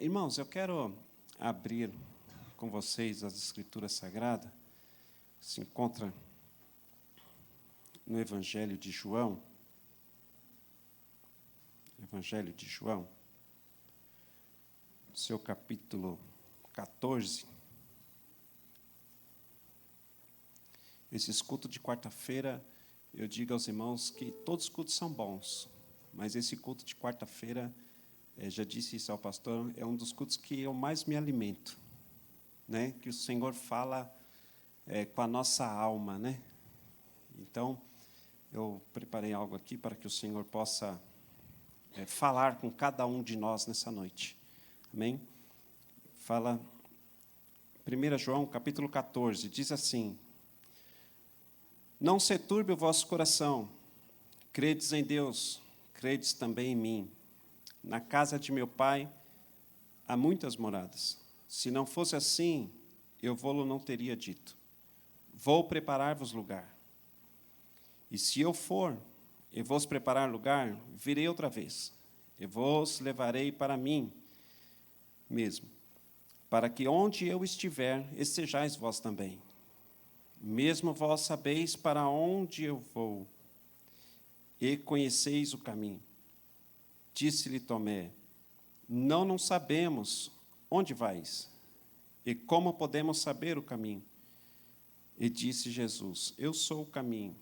Irmãos, eu quero abrir com vocês as Escrituras Sagradas, que se encontra no Evangelho de João. Evangelho de João, seu capítulo 14. Esses cultos de quarta-feira, eu digo aos irmãos que todos os cultos são bons, mas esse culto de quarta-feira, já disse isso ao pastor, é um dos cultos que eu mais me alimento, né? Que o Senhor fala com a nossa alma, né? Então, eu preparei algo aqui para que o Senhor possa falar com cada um de nós nessa noite. Amém? Fala, 1 João, capítulo 14, diz assim: Não se turbe o vosso coração, credes em Deus, credes também em mim. Na casa de meu Pai há muitas moradas. Se não fosse assim, eu vô-lo não teria dito. Vou preparar-vos lugar. E se eu for e vos preparar lugar, virei outra vez, e vos levarei para mim mesmo, para que onde eu estiver, estejais vós também. Mesmo vós sabeis para onde eu vou, e conheceis o caminho. Disse-lhe Tomé: não sabemos onde vais, e como podemos saber o caminho? E disse Jesus: Eu sou o caminho,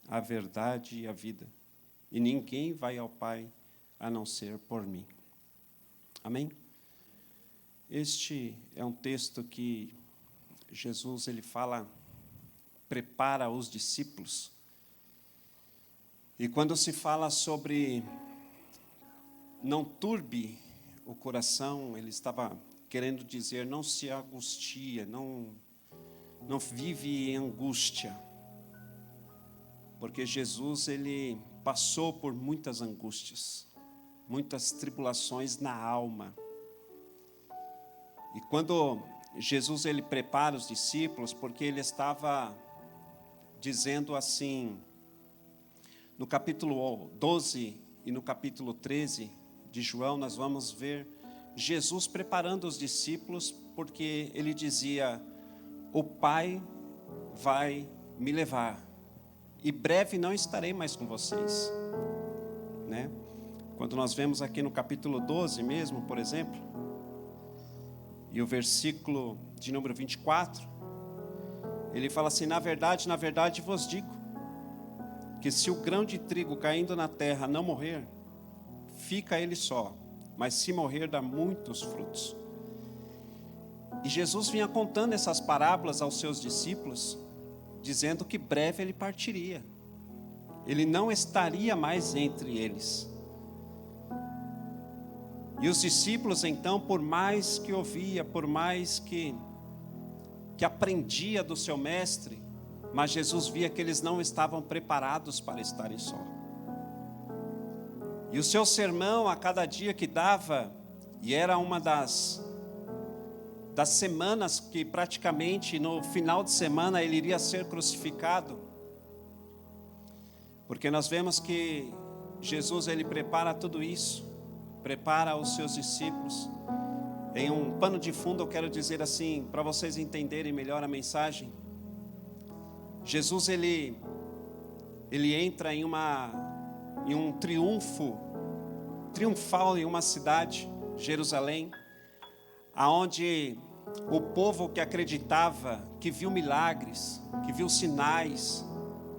a verdade e a vida, e ninguém vai ao Pai a não ser por mim. Amém? Este é um texto que Jesus ele fala, prepara os discípulos. E quando se fala sobre não turbe o coração, ele estava querendo dizer, não se angustia, não vive em angústia. Porque Jesus, ele passou por muitas angústias, muitas tribulações na alma. E quando Jesus, ele prepara os discípulos, porque ele estava dizendo assim, no capítulo 12 e no capítulo 13 de João, nós vamos ver Jesus preparando os discípulos, porque ele dizia, o Pai vai me levar, e breve não estarei mais com vocês, né? Quando nós vemos aqui no capítulo 12 mesmo, por exemplo, e o versículo de número 24, ele fala assim, na verdade vos digo, que se o grão de trigo caindo na terra não morrer, fica ele só, mas se morrer dá muitos frutos. E Jesus vinha contando essas parábolas aos seus discípulos, dizendo que breve ele partiria. Ele não estaria mais entre eles. E os discípulos então, por mais que ouvia, por mais que aprendia do seu mestre, mas Jesus via que eles não estavam preparados para estarem só. E o seu sermão, a cada dia que dava, e era uma das semanas que praticamente no final de semana ele iria ser crucificado, porque nós vemos que Jesus ele prepara tudo isso, prepara os seus discípulos. Em um pano de fundo eu quero dizer assim, para vocês entenderem melhor a mensagem. Jesus ele entra em um triunfal em uma cidade, Jerusalém, aonde o povo que acreditava, que viu milagres, que viu sinais,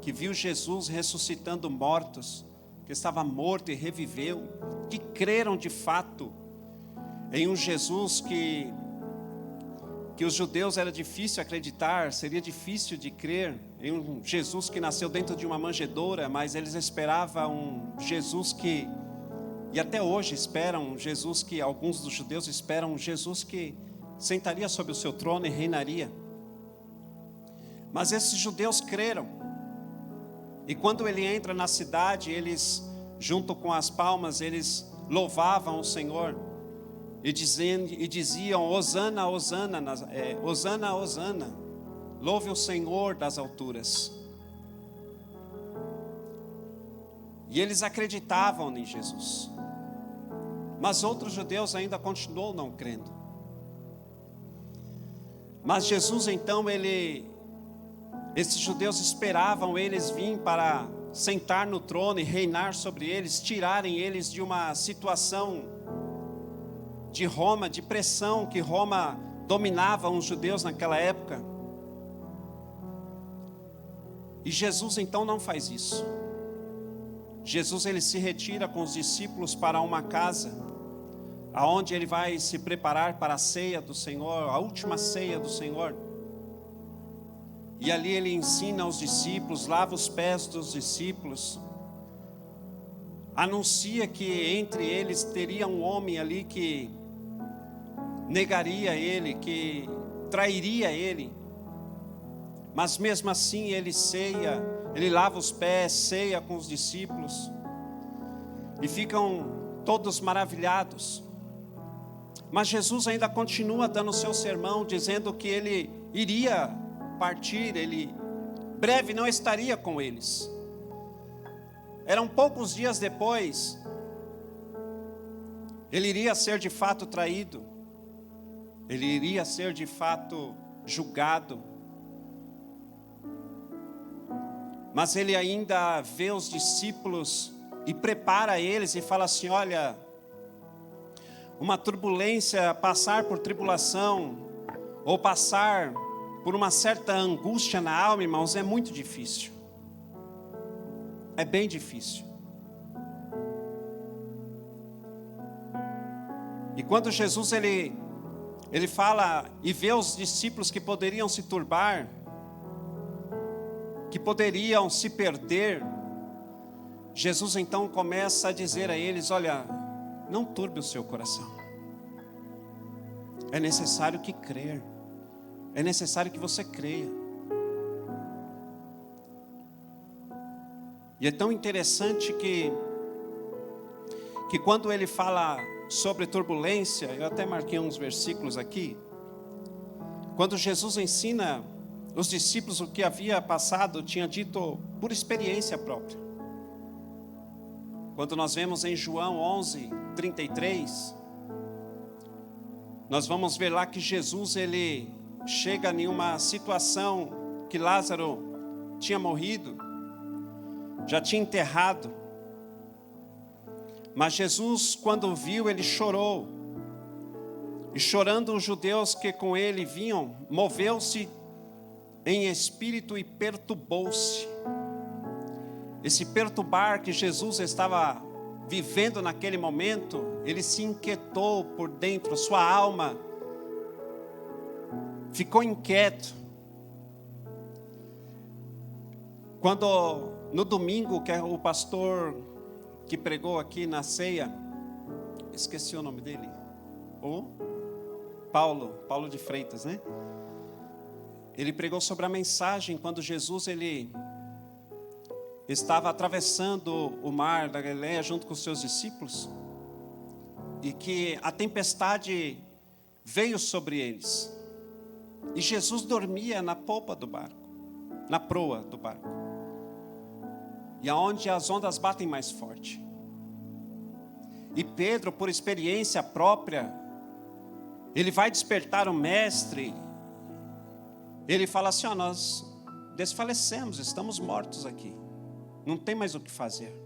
que viu Jesus ressuscitando mortos, que estava morto e reviveu, que creram de fato em um Jesus que os judeus era difícil acreditar, seria difícil de crer em um Jesus que nasceu dentro de uma manjedoura, mas eles esperavam um Jesus que, e até hoje esperam um Jesus que, alguns dos judeus esperam um Jesus que sentaria sobre o seu trono e reinaria. Mas esses judeus creram, e quando ele entra na cidade, eles, junto com as palmas, eles louvavam o Senhor, e diziam, Hosana, Hosana, Hosana, Hosana, louve o Senhor das alturas. E eles acreditavam em Jesus. Mas outros judeus ainda continuam não crendo. Mas Jesus então, esses judeus esperavam eles virem para sentar no trono e reinar sobre eles, tirarem eles de uma situação de Roma, de pressão que Roma dominava os judeus naquela época. E Jesus então não faz isso. Jesus ele se retira com os discípulos para uma casa, aonde ele vai se preparar para a ceia do Senhor, a última ceia do Senhor. E ali ele ensina aos discípulos, lava os pés dos discípulos, anuncia que entre eles teria um homem ali que negaria ele, que trairia ele. Mas mesmo assim ele ceia, ele lava os pés, ceia com os discípulos, e ficam todos maravilhados. Mas Jesus ainda continua dando o seu sermão, dizendo que ele iria partir, ele breve não estaria com eles. Eram poucos dias depois, ele iria ser de fato traído, ele iria ser de fato julgado. Mas ele ainda vê os discípulos e prepara eles e fala assim: olha, uma turbulência, passar por tribulação, ou passar por uma certa angústia na alma, irmãos, é muito difícil. É bem difícil. E quando Jesus ele fala e vê os discípulos que poderiam se turbar, que poderiam se perder, Jesus então começa a dizer a eles: olha, não turbe o seu coração. É necessário que crer. É necessário que você creia. E é tão interessante que quando ele fala sobre turbulência, eu até marquei uns versículos aqui. Quando Jesus ensina os discípulos o que havia passado, tinha dito por experiência própria. Quando nós vemos em João 11:33, nós vamos ver lá que Jesus ele chega em uma situação que Lázaro tinha morrido, já tinha enterrado. Mas Jesus, quando viu, ele chorou. E chorando, os judeus que com ele vinham, moveu-se em espírito e perturbou-se. Esse perturbar que Jesus estava vivendo naquele momento, ele se inquietou por dentro, sua alma ficou inquieto. Quando no domingo, que é o pastor que pregou aqui na ceia, esqueci o nome dele, o Paulo de Freitas, né? Ele pregou sobre a mensagem quando Jesus ele estava atravessando o mar da Galileia junto com os seus discípulos, e que a tempestade veio sobre eles, e Jesus dormia na polpa do barco, na proa do barco, e aonde as ondas batem mais forte. E Pedro, por experiência própria, ele vai despertar o mestre. Ele fala assim: ó, nós desfalecemos, estamos mortos aqui, não tem mais o que fazer.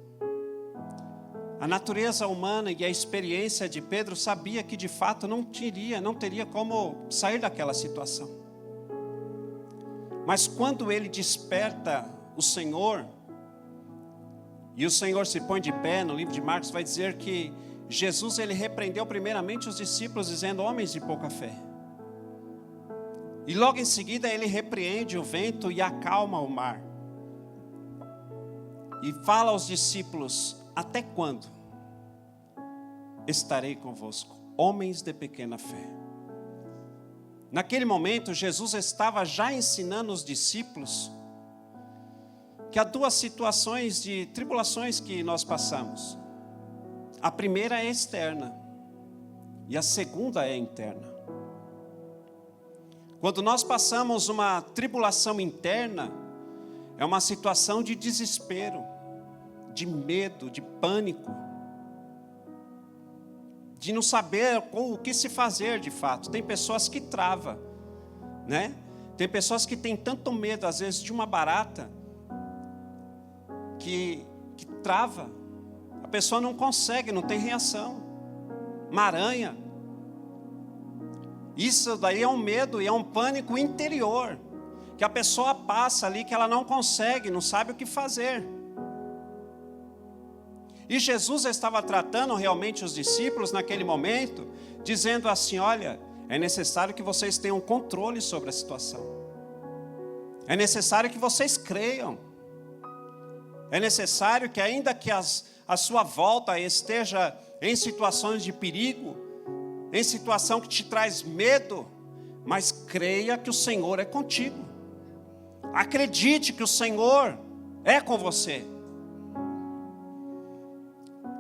A natureza humana e a experiência de Pedro sabia que de fato não teria como sair daquela situação. Mas quando ele desperta o Senhor, e o Senhor se põe de pé, no livro de Marcos vai dizer que Jesus ele repreendeu primeiramente os discípulos, dizendo: homens de pouca fé. E logo em seguida ele repreende o vento e acalma o mar. E fala aos discípulos: até quando estarei convosco, homens de pequena fé? Naquele momento Jesus estava já ensinando os discípulos que há duas situações de tribulações que nós passamos. A primeira é externa e a segunda é interna. Quando nós passamos uma tribulação interna, é uma situação de desespero, de medo, de pânico. de não saber o que se fazer de fato. Tem pessoas que travam, né? Tem pessoas que têm tanto medo, às vezes, de uma barata, que trava. A pessoa não consegue, não tem reação. Uma aranha. Isso daí é um medo e é um pânico interior, que a pessoa passa ali, que ela não consegue, não sabe o que fazer. E Jesus estava tratando realmente os discípulos naquele momento, dizendo assim: olha, é necessário que vocês tenham controle sobre a situação. É necessário que vocês creiam. É necessário que, ainda que a sua volta esteja em situações de perigo, em situação que te traz medo, mas creia que o Senhor é contigo. Acredite que o Senhor é com você.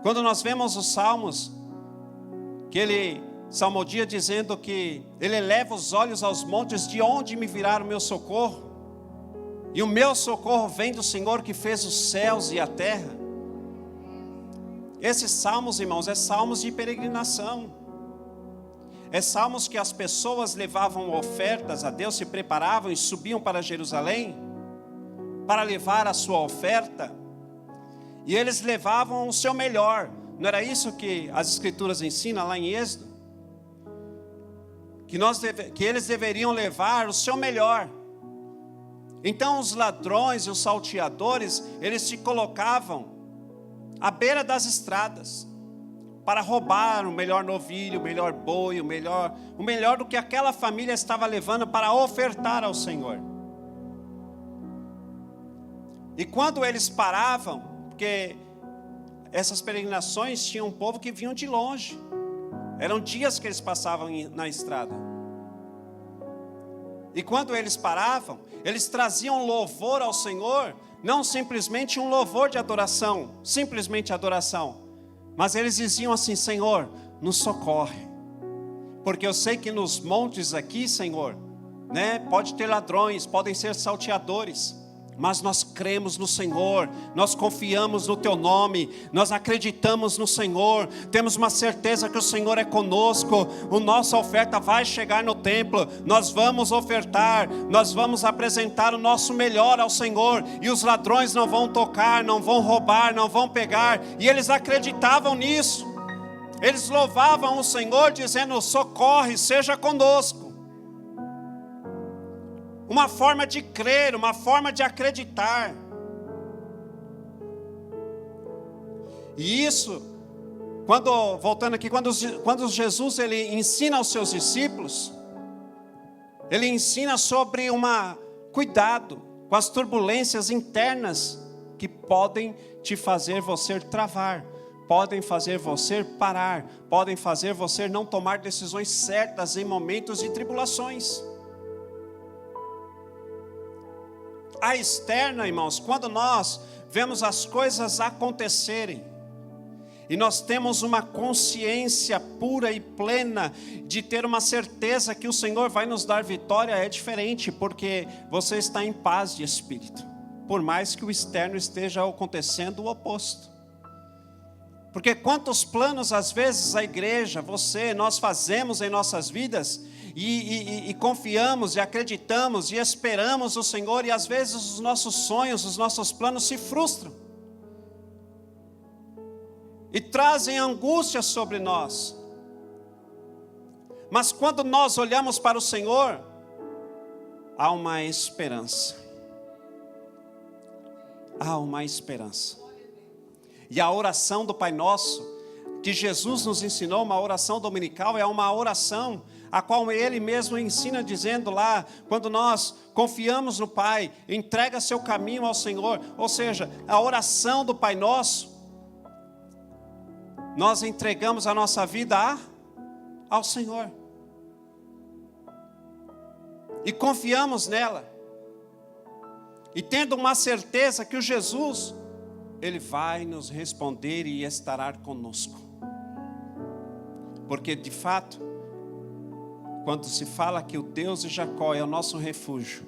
Quando nós vemos os salmos, que ele salmodia dizendo que ele eleva os olhos aos montes, de onde me virá o meu socorro? E o meu socorro vem do Senhor que fez os céus e a terra. Esses salmos, irmãos, é salmos de peregrinação. É salmos que as pessoas levavam ofertas a Deus, se preparavam e subiam para Jerusalém para levar a sua oferta. E eles levavam o seu melhor. Não era isso que as Escrituras ensinam lá em Êxodo? Que eles deveriam levar o seu melhor. Então os ladrões e os salteadores, eles se colocavam à beira das estradas para roubar o melhor novilho, o melhor boi, o melhor do que aquela família estava levando para ofertar ao Senhor. E quando eles paravam, porque essas peregrinações tinham um povo que vinham de longe, eram dias que eles passavam na estrada. E quando eles paravam, eles traziam louvor ao Senhor, não simplesmente um louvor de adoração, simplesmente adoração, mas eles diziam assim: Senhor, nos socorre, porque eu sei que nos montes aqui, Senhor, né, pode ter ladrões, podem ser salteadores, mas nós cremos no Senhor, nós confiamos no Teu nome, nós acreditamos no Senhor, temos uma certeza que o Senhor é conosco, a nossa oferta vai chegar no templo, nós vamos ofertar, nós vamos apresentar o nosso melhor ao Senhor, e os ladrões não vão tocar, não vão roubar, não vão pegar, e eles acreditavam nisso, eles louvavam o Senhor dizendo: socorre, seja conosco. Uma forma de crer, uma forma de acreditar. E isso, voltando aqui, quando Jesus ele ensina aos seus discípulos, ele ensina sobre cuidado com as turbulências internas que podem te fazer você travar, podem fazer você parar, podem fazer você não tomar decisões certas em momentos de tribulações. A externa, irmãos, quando nós vemos as coisas acontecerem, e nós temos uma consciência pura e plena, de ter uma certeza que o Senhor vai nos dar vitória, é diferente, porque você está em paz de espírito, por mais que o externo esteja acontecendo o oposto. Porque quantos planos às vezes a igreja, nós fazemos em nossas vidas, e confiamos, e acreditamos, e esperamos o Senhor, e às vezes os nossos sonhos, os nossos planos se frustram, e trazem angústia sobre nós. Mas quando nós olhamos para o Senhor, há uma esperança. Há uma esperança. E a oração do Pai Nosso, que Jesus nos ensinou, uma oração dominical, é uma oração a qual Ele mesmo ensina, dizendo lá, quando nós confiamos no Pai, entrega seu caminho ao Senhor, ou seja, a oração do Pai Nosso, nós entregamos a nossa vida ao Senhor, e confiamos nela, e tendo uma certeza que o Jesus, Ele vai nos responder e estará conosco, porque de fato, quando se fala que o Deus de Jacó é o nosso refúgio,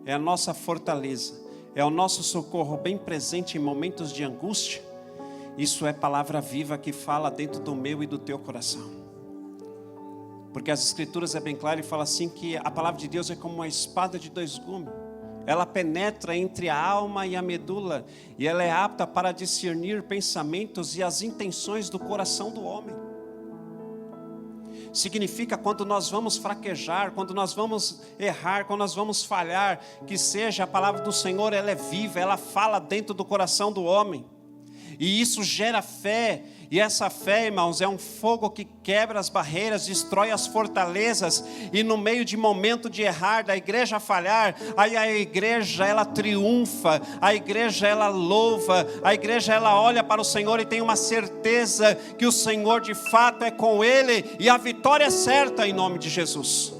é a nossa fortaleza, é o nosso socorro bem presente em momentos de angústia, isso é palavra viva que fala dentro do meu e do teu coração. Porque as Escrituras é bem claro e fala assim que a palavra de Deus é como uma espada de dois gumes. Ela penetra entre a alma e a medula, e ela é apta para discernir pensamentos e as intenções do coração do homem. Significa quando nós vamos fraquejar, quando nós vamos errar, quando nós vamos falhar, que seja a palavra do Senhor, ela é viva, ela fala dentro do coração do homem. E isso gera fé, e essa fé, irmãos, é um fogo que quebra as barreiras, destrói as fortalezas, e no meio de momento de errar, da igreja falhar, aí a igreja ela triunfa, a igreja ela louva, a igreja ela olha para o Senhor e tem uma certeza que o Senhor de fato é com ele, e a vitória é certa em nome de Jesus.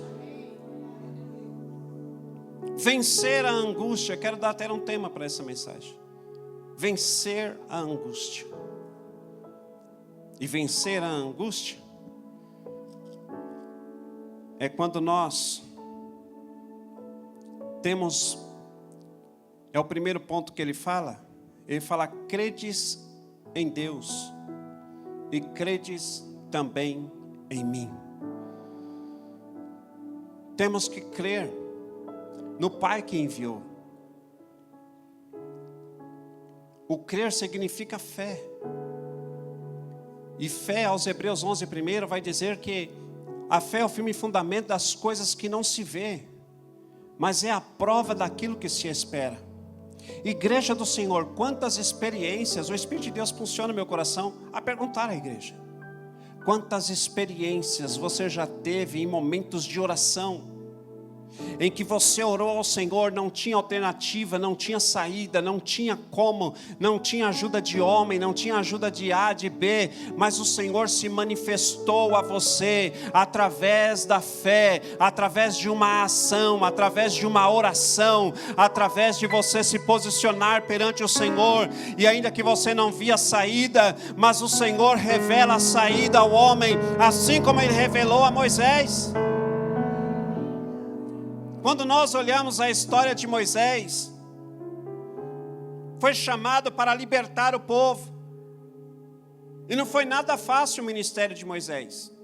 Vencer a angústia, quero dar até um tema para essa mensagem. Vencer a angústia. E vencer a angústia é quando nós temos, é o primeiro ponto que ele fala, credes em Deus e credes também em mim. Temos que crer no Pai que enviou. O crer significa fé. E fé, aos Hebreus 11, primeiro, vai dizer que a fé é o firme fundamento das coisas que não se vê, mas é a prova daquilo que se espera. Igreja do Senhor, quantas experiências, o Espírito de Deus funciona no meu coração a perguntar à igreja. Quantas experiências você já teve em momentos de oração, em que você orou ao Senhor, não tinha alternativa, não tinha saída, não tinha como, não tinha ajuda de homem, não tinha ajuda de A, de B, mas o Senhor se manifestou a você, através da fé, através de uma ação, através de uma oração, através de você se posicionar perante o Senhor, e ainda que você não via saída, mas o Senhor revela a saída ao homem, assim como Ele revelou a Moisés. Quando nós olhamos a história de Moisés, foi chamado para libertar o povo. E não foi nada fácil o ministério de Moisés.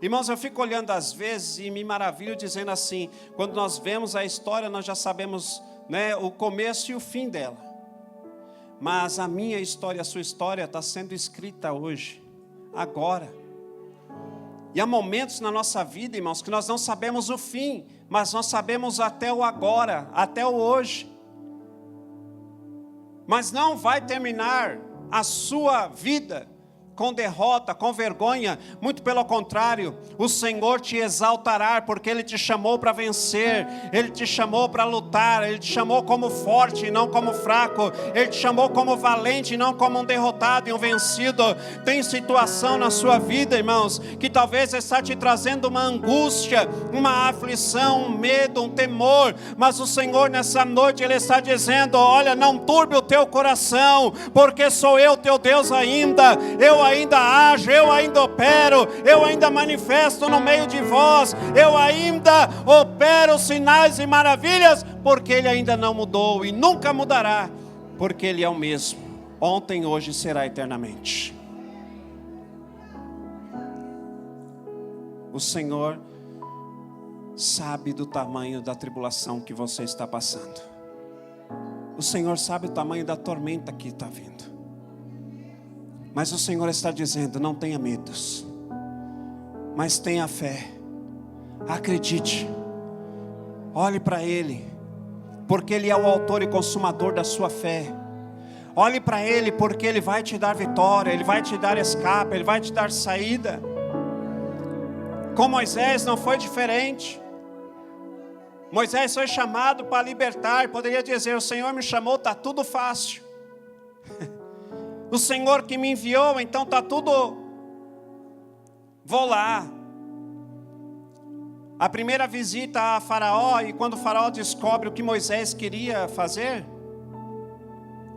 Irmãos, eu fico olhando às vezes e me maravilho dizendo assim, quando nós vemos a história, nós já sabemos, né, o começo e o fim dela. Mas a minha história, a sua história está sendo escrita hoje, agora. E há momentos na nossa vida, irmãos, que nós não sabemos o fim, mas nós sabemos até o agora, até o hoje. Mas não vai terminar a sua vida com derrota, com vergonha, muito pelo contrário, o Senhor te exaltará, porque Ele te chamou para vencer, Ele te chamou para lutar, Ele te chamou como forte e não como fraco, Ele te chamou como valente e não como um derrotado e um vencido. Tem situação na sua vida, irmãos, que talvez está te trazendo uma angústia, uma aflição, um medo, um temor, mas o Senhor nessa noite, Ele está dizendo, olha, não turbe o teu coração, porque sou eu teu Deus ainda, eu ainda ajo, eu ainda opero, eu ainda manifesto no meio de vós, eu ainda opero sinais e maravilhas, porque Ele ainda não mudou e nunca mudará, porque Ele é o mesmo, ontem, hoje e será eternamente. O Senhor sabe do tamanho da tribulação que você está passando. O Senhor sabe o tamanho da tormenta que está vindo. Mas o Senhor está dizendo, não tenha medos, mas tenha fé, acredite, olhe para Ele, porque Ele é o autor e consumador da sua fé. Olhe para Ele, porque Ele vai te dar vitória, Ele vai te dar escape, Ele vai te dar saída. Com Moisés não foi diferente. Moisés foi chamado para libertar, poderia dizer, o Senhor me chamou, está tudo fácil. O Senhor que me enviou, então está tudo, vou lá. A primeira visita a Faraó, e quando o Faraó descobre o que Moisés queria fazer,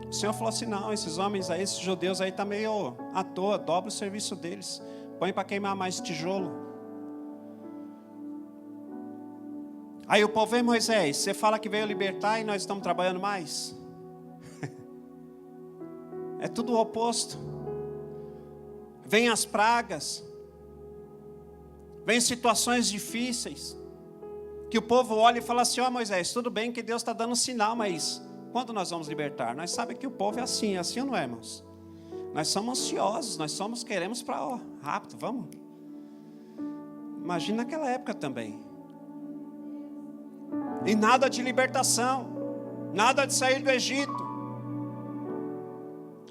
o Senhor falou assim, não, esses homens aí, esses judeus aí estão meio à toa, dobra o serviço deles, põe para queimar mais tijolo. Aí o povo vem, Moisés, você fala que veio libertar e nós estamos trabalhando mais? É tudo o oposto. Vem as pragas. Vem situações difíceis, que o povo olha e fala assim, Moisés, tudo bem que Deus está dando sinal, mas quando nós vamos libertar? Nós sabemos que o povo é assim ou não é, irmãos? Nós somos ansiosos, queremos para rápido, vamos. Imagina naquela época também. E nada de libertação, nada de sair do Egito.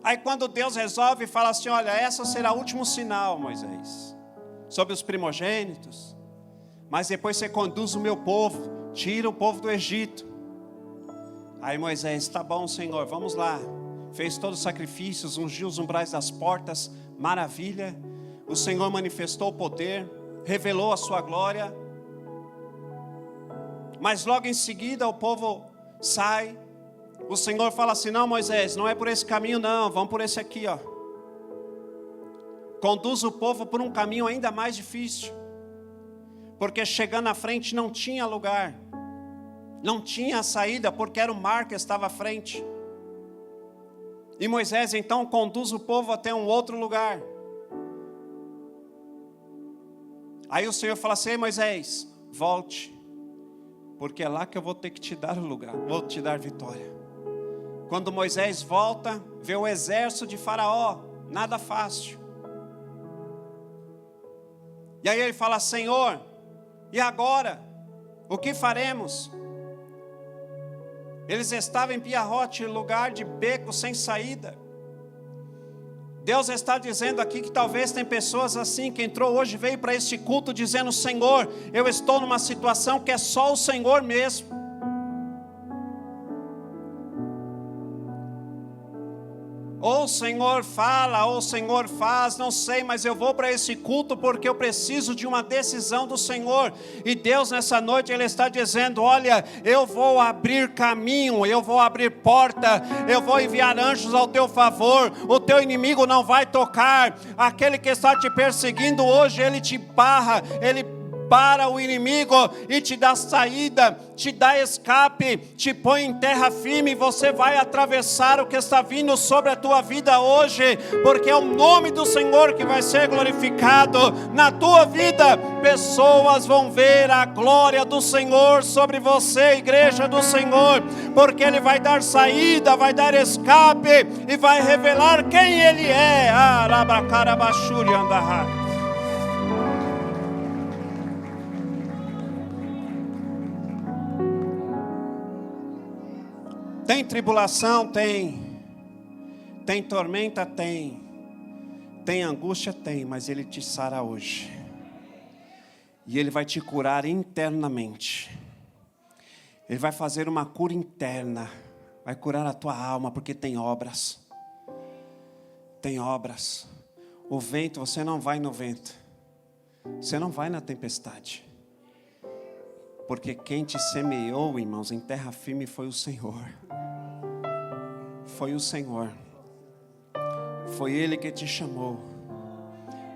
Aí quando Deus resolve, fala assim, olha, essa será o último sinal, Moisés, sobre os primogênitos. Mas depois você conduz o meu povo, tira o povo do Egito. Aí Moisés, tá bom, Senhor, vamos lá. Fez todos os sacrifícios, ungiu os umbrais das portas, maravilha. O Senhor manifestou o poder, revelou a sua glória. Mas logo em seguida o povo sai. O Senhor fala assim, não, Moisés, não é por esse caminho não, vamos por esse aqui, ó. Conduz o povo por um caminho ainda mais difícil. Porque chegando à frente não tinha lugar. Não tinha saída, porque era o mar que estava à frente. E Moisés então conduz o povo até um outro lugar. Aí o Senhor fala assim, ei Moisés, volte. Porque é lá que eu vou ter que te dar o lugar, vou te dar vitória. Quando Moisés volta, vê o exército de Faraó, nada fácil. E aí ele fala, Senhor, e agora? O que faremos? Eles estavam em Piarote, lugar de beco sem saída. Deus está dizendo aqui que talvez tem pessoas assim, que entrou hoje, veio para este culto dizendo, Senhor, eu estou numa situação que é só o Senhor mesmo. Ou o Senhor fala, ou o Senhor faz, não sei, mas eu vou para esse culto porque eu preciso de uma decisão do Senhor. E Deus nessa noite, Ele está dizendo, olha, eu vou abrir caminho, eu vou abrir porta, eu vou enviar anjos ao teu favor, o teu inimigo não vai tocar, aquele que está te perseguindo hoje, ele te barra, ele para o inimigo e te dá saída, te dá escape, te põe em terra firme, e você vai atravessar o que está vindo sobre a tua vida hoje, porque é o nome do Senhor que vai ser glorificado na tua vida. Pessoas vão ver a glória do Senhor sobre você, igreja do Senhor, porque Ele vai dar saída, vai dar escape e vai revelar quem Ele é. Tem tribulação? Tem tormenta? Tem angústia? Tem, mas Ele te sara hoje. E Ele vai te curar internamente. Ele vai fazer uma cura interna. Vai curar a tua alma, porque tem obras. Tem obras. O vento, você não vai no vento. Você não vai na tempestade. Porque quem te semeou, irmãos, em terra firme foi o Senhor. Foi o Senhor. Foi Ele que te chamou.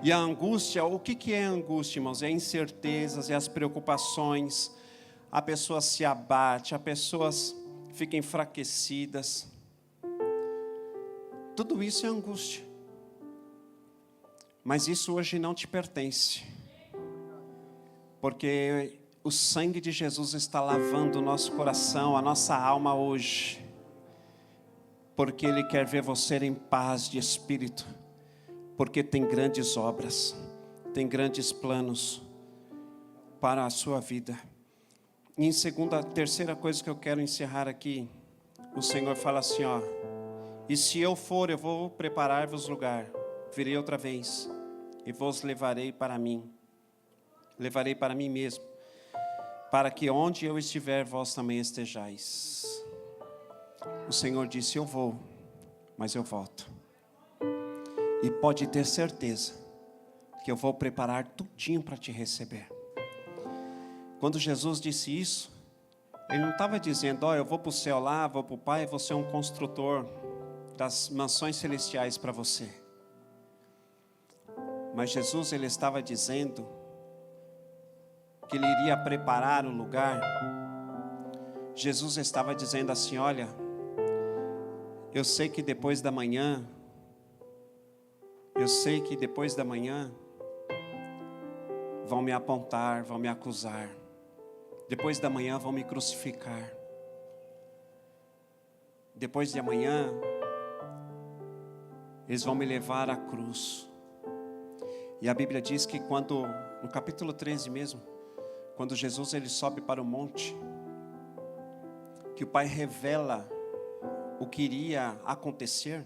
E a angústia, o que é angústia, irmãos? É incertezas, é as preocupações. A pessoa se abate, as pessoas ficam enfraquecidas. Tudo isso é angústia. Mas isso hoje não te pertence. Porque o sangue de Jesus está lavando o nosso coração, a nossa alma hoje. Porque Ele quer ver você em paz de espírito. Porque tem grandes obras, tem grandes planos para a sua vida. E terceira coisa que eu quero encerrar aqui, o Senhor fala assim, ó, e se eu for, eu vou preparar-vos lugar, virei outra vez, e vos levarei para mim mesmo, para que onde eu estiver, vós também estejais. O Senhor disse, eu vou, mas eu volto. E pode ter certeza que eu vou preparar tudinho para te receber. Quando Jesus disse isso, Ele não estava dizendo, eu vou para o céu lá, vou para o Pai, vou ser um construtor das mansões celestiais para você. Mas Jesus, Ele estava dizendo que Ele iria preparar o lugar. Jesus estava dizendo assim, olha, eu sei que depois da manhã, vão me apontar, vão me acusar. Depois da manhã vão me crucificar. Depois de amanhã, eles vão me levar à cruz. E a Bíblia diz que quando, no capítulo 13 mesmo, quando Jesus ele sobe para o monte, que o Pai revela o que iria acontecer,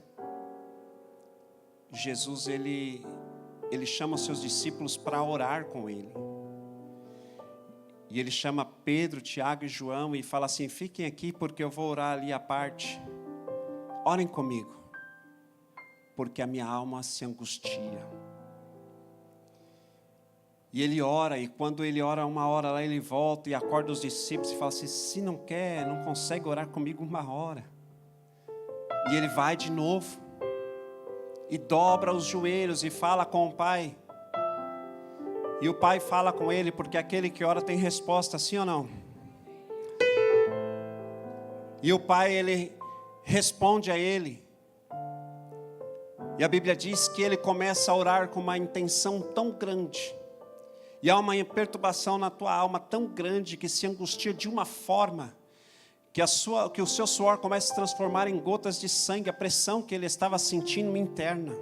Jesus ele chama os seus discípulos para orar com ele. E ele chama Pedro, Tiago e João e fala assim: fiquem aqui porque eu vou orar ali à parte. Orem comigo, porque a minha alma se angustia. E ele ora, e quando ele ora uma hora lá, ele volta e acorda os discípulos e fala assim: se não quer, não consegue orar comigo uma hora. E ele vai de novo, e dobra os joelhos e fala com o Pai. E o Pai fala com ele, porque aquele que ora tem resposta, sim ou não? E o Pai, ele responde a ele. E a Bíblia diz que ele começa a orar com uma intenção tão grande. E há uma perturbação na tua alma tão grande que se angustia de uma forma que o seu suor começa a se transformar em gotas de sangue, a pressão que ele estava sentindo interna.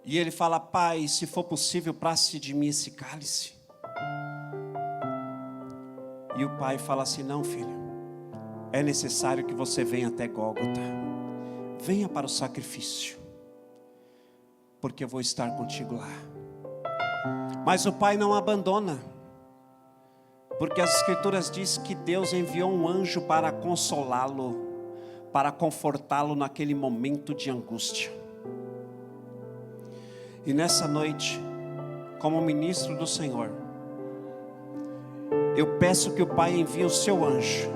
E ele fala: Pai, se for possível, passe de mim esse cálice. E o Pai fala assim: não, filho, é necessário que você venha até Gólgota. Venha para o sacrifício, porque eu vou estar contigo lá. Mas o Pai não abandona, porque as Escrituras dizem que Deus enviou um anjo para consolá-lo, para confortá-lo naquele momento de angústia. E nessa noite, como ministro do Senhor, eu peço que o Pai envie o seu anjo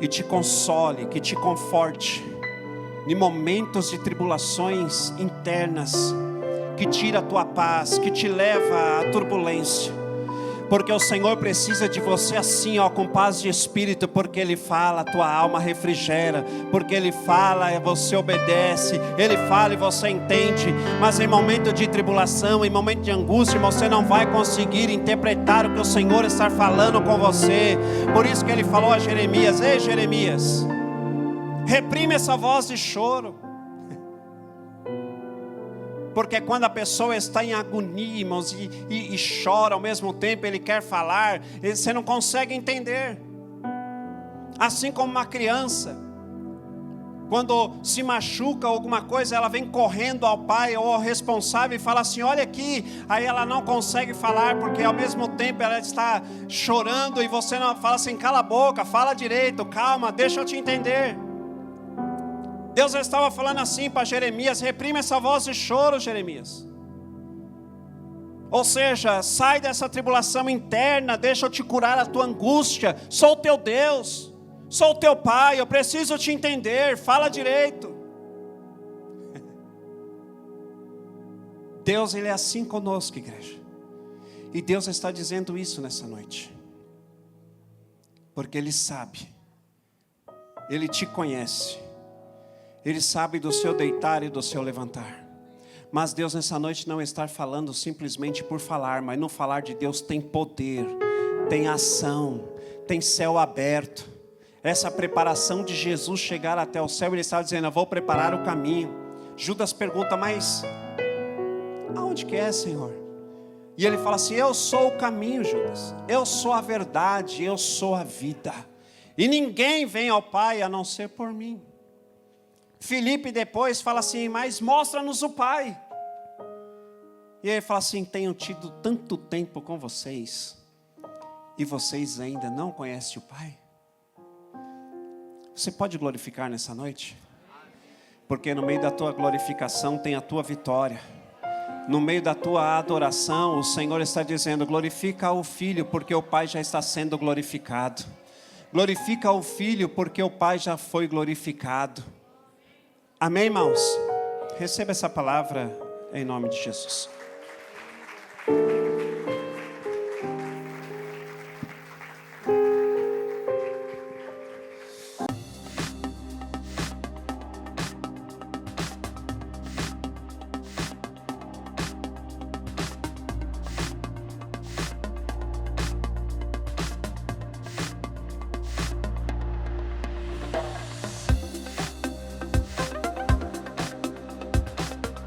e te console, que te conforte em momentos de tribulações internas, que tira a tua paz, que te leva à turbulência. Porque o Senhor precisa de você assim, ó, com paz de espírito, porque Ele fala, a tua alma refrigera, porque Ele fala, você obedece, Ele fala e você entende. Mas em momento de tribulação, em momento de angústia, você não vai conseguir interpretar o que o Senhor está falando com você. Por isso que Ele falou a Jeremias: ei Jeremias, reprime essa voz de choro. Porque quando a pessoa está em agonia, irmãos, e chora ao mesmo tempo, ele quer falar, você não consegue entender. Assim como uma criança, quando se machuca alguma coisa, ela vem correndo ao pai ou ao responsável e fala assim: olha aqui. Aí ela não consegue falar, porque ao mesmo tempo ela está chorando, e você não fala assim: cala a boca, fala direito, calma, deixa eu te entender. Deus estava falando assim para Jeremias: reprime essa voz de choro, Jeremias. Ou seja, sai dessa tribulação interna, deixa eu te curar a tua angústia. Sou o teu Deus, sou o teu Pai, eu preciso te entender, fala direito. Deus, Ele é assim conosco, igreja. E Deus está dizendo isso nessa noite, porque Ele sabe, Ele te conhece, Ele sabe do seu deitar e do seu levantar. Mas Deus nessa noite não está falando simplesmente por falar, mas no falar de Deus tem poder, tem ação, tem céu aberto. Essa preparação de Jesus chegar até o céu, Ele estava dizendo: eu vou preparar o caminho. Judas pergunta: mas aonde que é, Senhor? E Ele fala assim: eu sou o caminho, Judas, eu sou a verdade, eu sou a vida, e ninguém vem ao Pai a não ser por mim. Filipe depois fala assim: mas mostra-nos o Pai. E ele fala assim: tenho tido tanto tempo com vocês, e vocês ainda não conhecem o Pai? Você pode glorificar nessa noite? Porque no meio da tua glorificação tem a tua vitória. No meio da tua adoração, o Senhor está dizendo: glorifica o Filho, porque o Pai já está sendo glorificado. Glorifica o Filho, porque o Pai já foi glorificado. Amém, irmãos? Receba essa palavra em nome de Jesus.